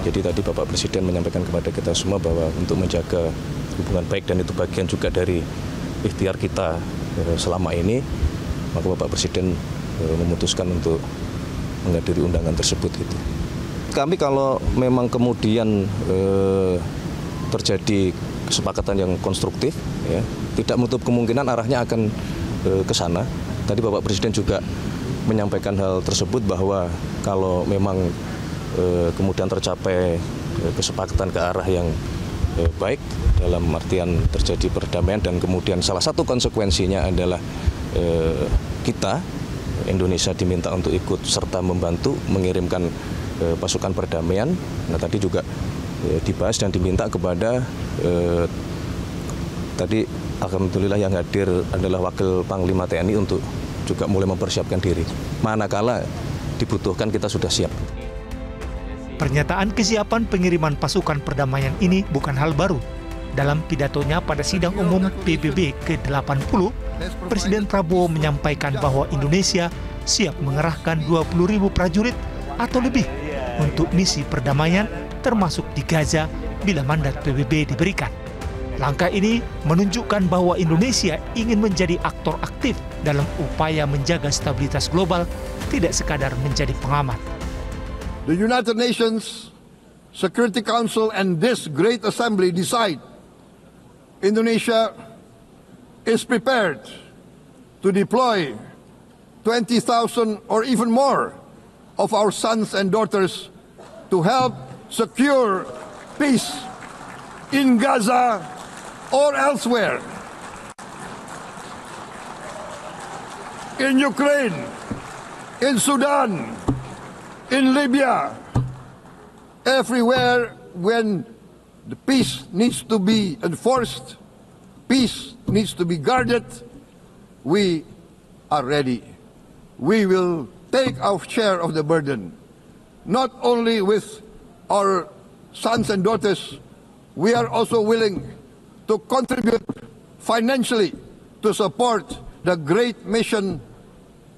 Jadi tadi Bapak Presiden menyampaikan kepada kita semua bahwa untuk menjaga hubungan baik dan itu bagian juga dari ikhtiar kita selama ini, maka Bapak Presiden memutuskan untuk menghadiri undangan tersebut. Gitu. Kami kalau memang kemudian terjadi kesepakatan yang konstruktif, ya, tidak menutup kemungkinan arahnya akan ke sana. Tadi Bapak Presiden juga menyampaikan hal tersebut bahwa kalau memang kemudian tercapai kesepakatan ke arah yang baik dalam artian terjadi perdamaian dan kemudian salah satu konsekuensinya adalah kita Indonesia diminta untuk ikut serta membantu mengirimkan pasukan perdamaian. Nah tadi juga dibahas dan diminta kepada tadi alhamdulillah yang hadir adalah Wakil Panglima TNI untuk juga mulai mempersiapkan diri. Manakala dibutuhkan kita sudah siap. Pernyataan kesiapan pengiriman pasukan perdamaian ini bukan hal baru. Dalam pidatonya pada sidang umum PBB ke-80, Presiden Prabowo menyampaikan bahwa Indonesia siap mengerahkan 20.000 prajurit atau lebih untuk misi perdamaian termasuk di Gaza bila mandat PBB diberikan. Langkah ini menunjukkan bahwa Indonesia ingin menjadi aktor aktif dalam upaya menjaga stabilitas global, tidak sekadar menjadi pengamat. The United Nations Security Council and this great assembly decide Indonesia is prepared to deploy 20,000 or even more of our sons and daughters to help secure peace in Gaza or elsewhere, in Ukraine, in Sudan, in Libya, everywhere when the peace needs to be enforced, peace needs to be guarded, we are ready. We will take our share of the burden, not only with our sons and daughters, we are also willing to contribute financially to support the great mission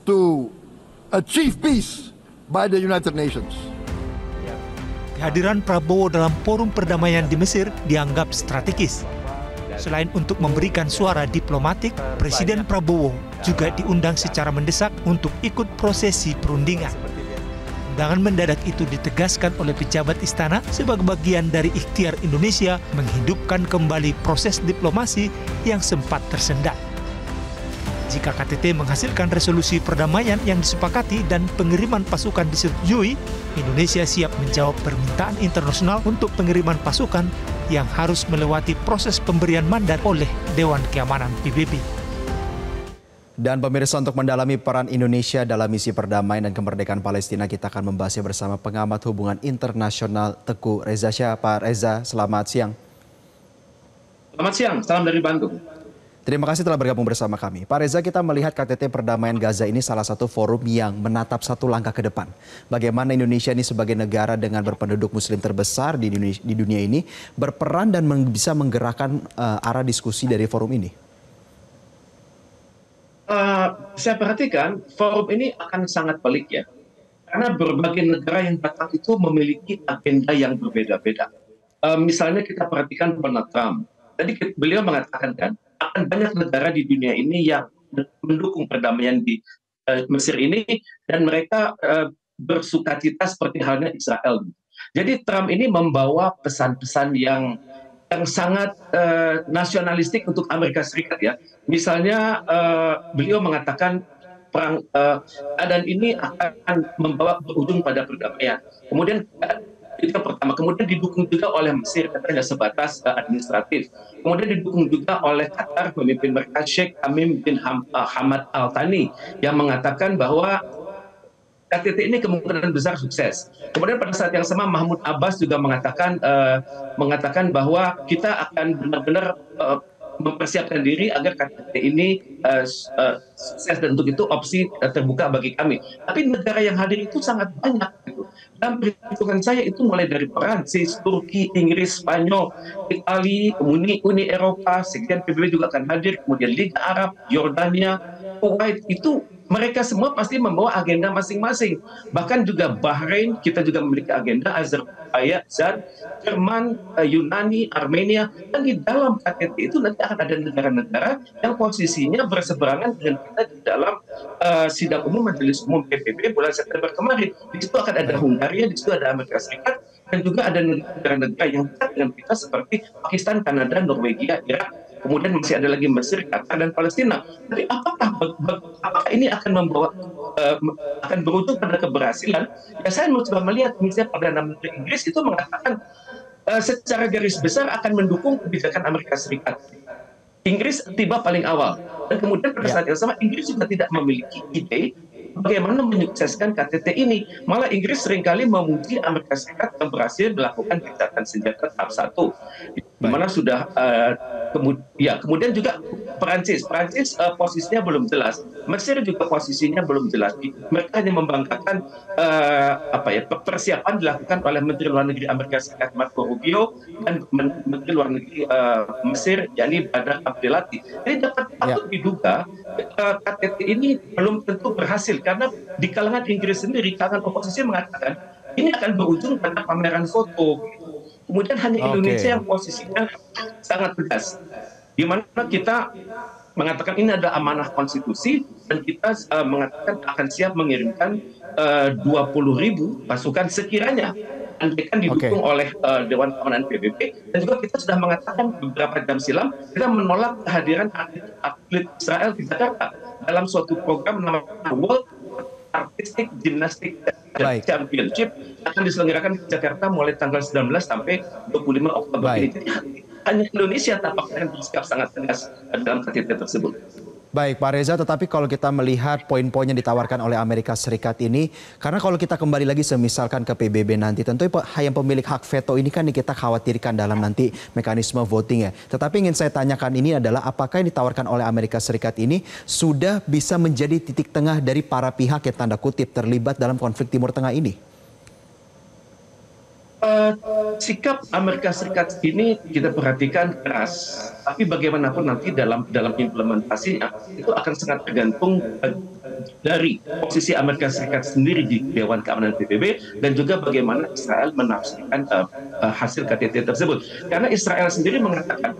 to achieve peace by the United Nations. Kehadiran Prabowo dalam forum perdamaian di Mesir dianggap strategis. Selain untuk memberikan suara diplomatik, Presiden Prabowo juga diundang secara mendesak untuk ikut prosesi perundingan. Undangan mendadak itu ditegaskan oleh pejabat istana sebagai bagian dari ikhtiar Indonesia menghidupkan kembali proses diplomasi yang sempat tersendat. Jika KTT menghasilkan resolusi perdamaian yang disepakati dan pengiriman pasukan disetujui, Indonesia siap menjawab permintaan internasional untuk pengiriman pasukan yang harus melewati proses pemberian mandat oleh Dewan Keamanan PBB. Dan pemirsa, untuk mendalami peran Indonesia dalam misi perdamaian dan kemerdekaan Palestina, kita akan membahasnya bersama pengamat hubungan internasional Teguh Reza Shah. Pak Reza, selamat siang. Selamat siang, salam dari Bandung. Terima kasih telah bergabung bersama kami. Pak Reza, kita melihat KTT Perdamaian Gaza ini salah satu forum yang menatap satu langkah ke depan. Bagaimana Indonesia ini sebagai negara dengan berpenduduk muslim terbesar di dunia ini berperan dan bisa menggerakkan arah diskusi dari forum ini? Saya perhatikan forum ini akan sangat pelik ya. Karena berbagai negara yang datang itu memiliki agenda yang berbeda-beda. Misalnya kita perhatikan Donald Trump. Tadi beliau mengatakan kan, akan banyak negara di dunia ini yang mendukung perdamaian di Mesir ini dan mereka bersukacita seperti halnya Israel. Jadi Trump ini membawa pesan-pesan yang sangat nasionalistik untuk Amerika Serikat ya. Misalnya beliau mengatakan perang dan ini akan membawa berujung pada perdamaian. Kemudian itu yang pertama. Kemudian didukung juga oleh Mesir, katanya sebatas administratif. Kemudian didukung juga oleh Qatar, pemimpin mereka Sheikh Tamim bin Hamad Al Thani yang mengatakan bahwa KTT ini kemungkinan besar sukses. Kemudian pada saat yang sama Mahmud Abbas juga mengatakan bahwa kita akan benar-benar mempersiapkan diri agar KTT ini sukses, dan untuk itu opsi terbuka bagi kami. Tapi negara yang hadir itu sangat banyak. Gitu. Dan perhitungan saya itu mulai dari Perancis, Turki, Inggris, Spanyol, Italia, Uni Eropa, sekjen PBB juga akan hadir, kemudian Liga Arab, Yordania, Kuwait, itu mereka semua pasti membawa agenda masing-masing. Bahkan juga Bahrain, kita juga memiliki agenda, Azerbaijan, Jerman, Yunani, Armenia. Dan di dalam KTT itu nanti akan ada negara-negara yang posisinya berseberangan dengan kita di dalam sidang umum Majelis Umum PBB bulan September kemarin. Di situ akan ada Hungaria, di situ ada Amerika Serikat, dan juga ada negara-negara yang dekat dengan kita seperti Pakistan, Kanada, Norwegia, Irak, kemudian masih ada lagi Mesir, Qatar, dan Palestina. Tapi apakah ini akan membawa akan berujung pada keberhasilan? Ya, saya mencoba melihat misalnya Perdana Menteri Inggris itu mengatakan secara garis besar akan mendukung kebijakan Amerika Serikat. Inggris tiba paling awal, dan kemudian pada saat yang sama Inggris juga tidak memiliki ide bagaimana menyukseskan KTT ini. Malah Inggris seringkali memuji Amerika Serikat yang berhasil melakukan gencatan senjata tahap 1, di mana sudah kemudian juga Perancis posisinya belum jelas, Mesir juga posisinya belum jelas. Mereka hanya membanggakan persiapan dilakukan oleh Menteri Luar Negeri Amerika Serikat Marco Rubio dan Menteri Luar Negeri Mesir yakni Badr Abdelati. Jadi dapat patut diduga KTT ini belum tentu berhasil, karena di kalangan Inggris sendiri, kalangan oposisi mengatakan ini akan berujung pada pameran foto. Kemudian hanya Indonesia yang posisinya sangat tegas, di mana kita mengatakan ini adalah amanah konstitusi, dan kita mengatakan akan siap mengirimkan 20.000 pasukan sekiranya andaikan didukung oleh Dewan Keamanan PBB. Dan juga kita sudah mengatakan beberapa jam silam kita menolak kehadiran atlet Israel di Jakarta dalam suatu program namanya World Artistic Gymnastic Championship akan diselenggarakan di Jakarta mulai tanggal 19 sampai 25 Oktober ini. Jadi hanya Indonesia tampaknya yang bersikap sangat tegas dalam KTT tersebut. Baik Pak Reza, tetapi kalau kita melihat poin-poin yang ditawarkan oleh Amerika Serikat ini, karena kalau kita kembali lagi semisalkan ke PBB nanti, tentu yang pemilik hak veto ini kan kita khawatirkan dalam nanti mekanisme voting ya. Tetapi ingin saya tanyakan ini adalah apakah yang ditawarkan oleh Amerika Serikat ini sudah bisa menjadi titik tengah dari para pihak yang tanda kutip terlibat dalam konflik Timur Tengah ini? Sikap Amerika Serikat ini kita perhatikan keras, tapi bagaimanapun nanti dalam implementasinya itu akan sangat tergantung dari posisi Amerika Serikat sendiri di Dewan Keamanan PBB dan juga bagaimana Israel menafsirkan hasil KTT tersebut. Karena Israel sendiri mengatakan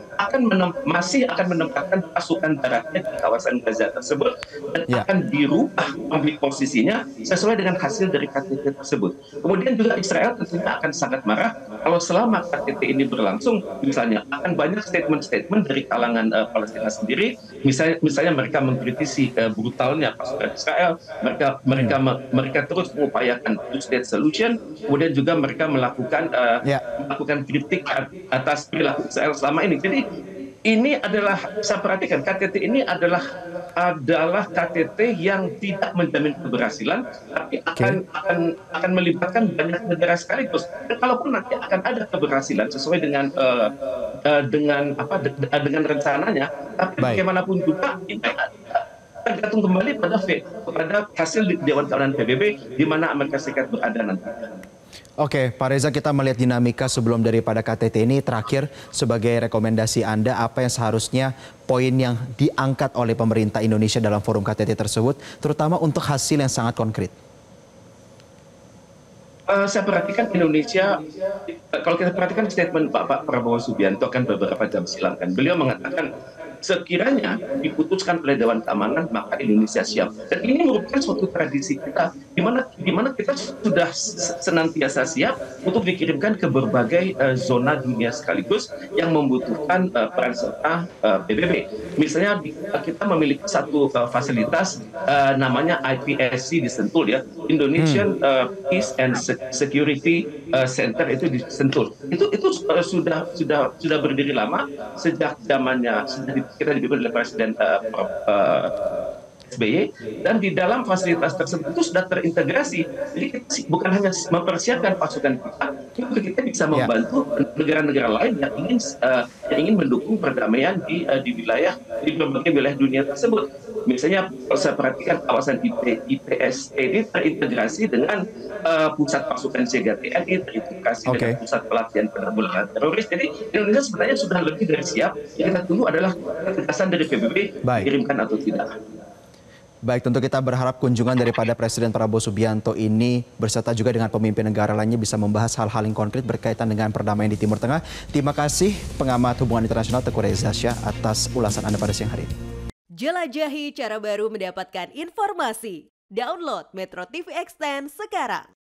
masih akan menempatkan pasukan daratnya di kawasan Gaza tersebut dan akan dirubah posisinya sesuai dengan hasil dari KTT tersebut. Kemudian juga Israel tentunya akan sangat marah kalau selama KTT ini berlangsung, misalnya akan banyak statement-statement dari kalangan Palestina sendiri, misalnya mereka mengkritisi brutalnya pasukan Israel, mereka terus mengupayakan two-state solution, kemudian juga mereka melakukan kritik atas perilaku Israel selama ini. Jadi ini adalah, saya perhatikan KTT ini adalah KTT yang tidak menjamin keberhasilan, tapi akan melibatkan banyak negara sekaligus. Dan kalaupun nanti akan ada keberhasilan sesuai dengan rencananya, tapi bagaimanapun juga ini tergantung kembali pada hasil Dewan Keamanan PBB di mana Amerika Serikat berada nanti. Oke, Pak Reza, kita melihat dinamika sebelum daripada KTT ini. Terakhir, sebagai rekomendasi Anda, apa yang seharusnya poin yang diangkat oleh pemerintah Indonesia dalam forum KTT tersebut, terutama untuk hasil yang sangat konkret? Saya perhatikan Indonesia, kalau kita perhatikan statement Pak Prabowo Subianto kan beberapa jam silam kan, beliau mengatakan sekiranya diputuskan oleh Dewan Keamanan maka Indonesia siap. Dan ini merupakan suatu tradisi kita di mana kita sudah senantiasa siap untuk dikirimkan ke berbagai zona dunia sekaligus yang membutuhkan peran serta PBB. Misalnya kita memiliki satu fasilitas namanya IPSC di Sentul ya, Indonesian Peace and Security Center itu di Sentul. Itu sudah berdiri lama sejak zamannya kita dipimpin oleh Presiden SBY, dan di dalam fasilitas tersebut itu sudah terintegrasi. Jadi kita bukan hanya mempersiapkan pasukan kita, juga kita bisa membantu negara-negara lain yang ingin mendukung perdamaian di berbagai wilayah dunia tersebut. Misalnya kalau saya perhatikan kawasan IPSC ini terintegrasi dengan pusat pasukan siaga TNI, terintegrasi dengan pusat pelatihan penanggulangan teroris. Jadi Indonesia sebenarnya sudah lebih dari siap. Yang kita tunggu adalah ketegasan dari PBB dikirimkan atau tidak. Baik, tentu kita berharap kunjungan daripada Presiden Prabowo Subianto ini berserta juga dengan pemimpin negara lainnya bisa membahas hal-hal yang konkret berkaitan dengan perdamaian di Timur Tengah. Terima kasih pengamat hubungan internasional Teguh Reza Shah atas ulasan Anda pada siang hari ini. Jelajahi cara baru mendapatkan informasi. Download Metro TV Extend sekarang.